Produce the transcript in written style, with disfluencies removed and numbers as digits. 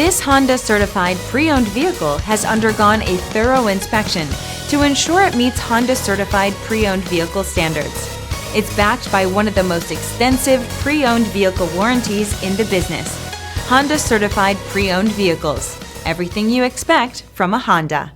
This Honda certified pre-owned vehicle has undergone a thorough inspection to ensure it meets Honda certified pre-owned vehicle standards. It's backed by one of the most extensive pre-owned vehicle warranties in the business. Honda certified pre-owned vehicles. Everything you expect from a Honda.